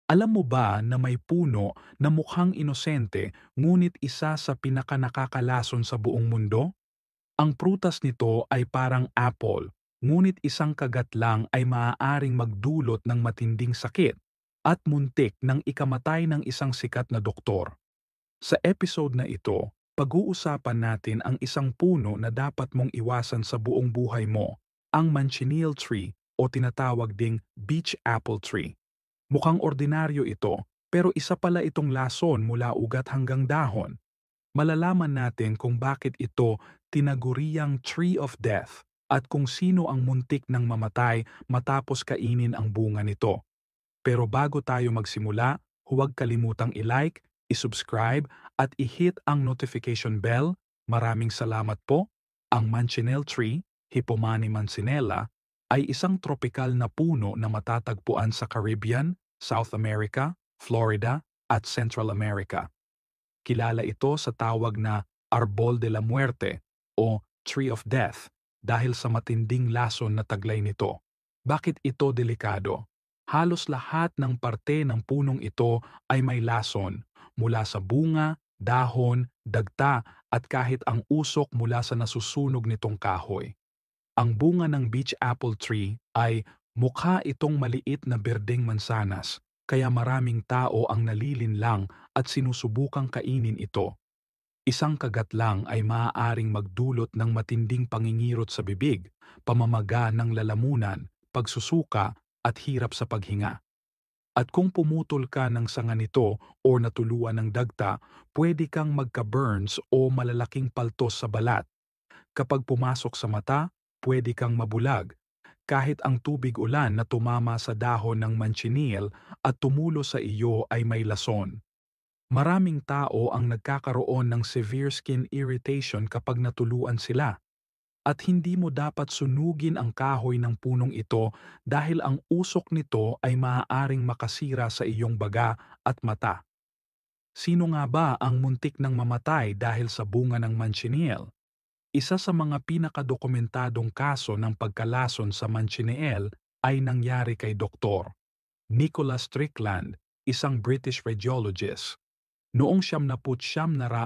Alam mo ba na may puno na mukhang inosente ngunit isa sa pinakanakakalason sa buong mundo? Ang prutas nito ay parang apple, ngunit isang kagat lang ay maaaring magdulot ng matinding sakit at muntik ng ikamatay ng isang sikat na doktor. Sa episode na ito, pag-uusapan natin ang isang puno na dapat mong iwasan sa buong buhay mo, ang manchineel tree o tinatawag ding beach apple tree. Mukhang ordinaryo ito, pero isa pala itong lason mula ugat hanggang dahon. Malalaman natin kung bakit ito tinaguriang Tree of Death at kung sino ang muntik ng mamatay matapos kainin ang bunga nito. Pero bago tayo magsimula, huwag kalimutang i-like, i-subscribe at i-hit ang notification bell. Maraming salamat po. Ang Manchineel Tree, Hippomani mancinella, ay isang tropikal na puno na matatagpuan sa Caribbean, South America, Florida at Central America. Kilala ito sa tawag na Arbol de la Muerte o Tree of Death dahil sa matinding lason na taglay nito. Bakit ito delikado? Halos lahat ng parte ng punong ito ay may lason, mula sa bunga, dahon, dagta at kahit ang usok mula sa nasusunog nitong kahoy. Ang bunga ng beach apple tree ay mukha itong maliit na berdeng mansanas, kaya maraming tao ang nalilinlang at sinusubukang kainin ito. Isang kagat lang ay maaaring magdulot ng matinding pangingirot sa bibig, pamamaga ng lalamunan, pagsusuka at hirap sa paghinga. At kung pumutol ka ng sanga nito o natuluan ng dagta, pwede kang magka-burns o malalaking paltos sa balat. Kapag pumasok sa mata, pwede kang mabulag. Kahit ang tubig ulan na tumama sa dahon ng manchineel at tumulo sa iyo ay may lason. Maraming tao ang nagkakaroon ng severe skin irritation kapag natuluan sila. At hindi mo dapat sunugin ang kahoy ng punong ito dahil ang usok nito ay maaaring makasira sa iyong baga at mata. Sino nga ba ang muntik ng mamatay dahil sa bunga ng manchineel? Isa sa mga pinakadokumentadong kaso ng pagkalason sa manchineel ay nangyari kay Dr. Nicholas Strickland, isang British radiologist. Noong 1979,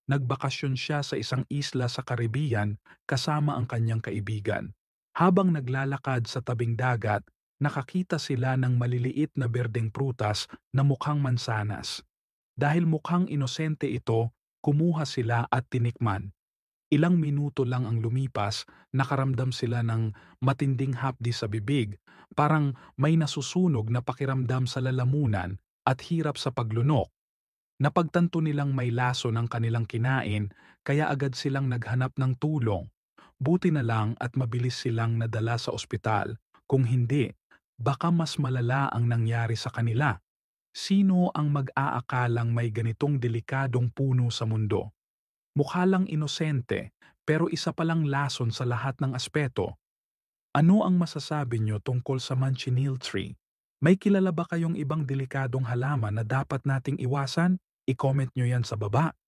nagbakasyon siya sa isang isla sa Caribbean kasama ang kanyang kaibigan. Habang naglalakad sa tabing dagat, nakakita sila ng maliliit na berdeng prutas na mukhang mansanas. Dahil mukhang inosente ito, kumuha sila at tinikman. Ilang minuto lang ang lumipas, nakaramdam sila ng matinding hapdi sa bibig, parang may nasusunog na pakiramdam sa lalamunan at hirap sa paglunok. Napagtanto nilang may laso ng kanilang kinain, kaya agad silang naghanap ng tulong. Buti na lang at mabilis silang nadala sa ospital. Kung hindi, baka mas malala ang nangyari sa kanila. Sino ang mag-aakalang may ganitong delikadong puno sa mundo? Mukha lang inosente, pero isa palang lason sa lahat ng aspeto. Ano ang masasabi nyo tungkol sa manchineel tree? May kilala ba kayong ibang delikadong halaman na dapat nating iwasan? I-comment nyo yan sa baba.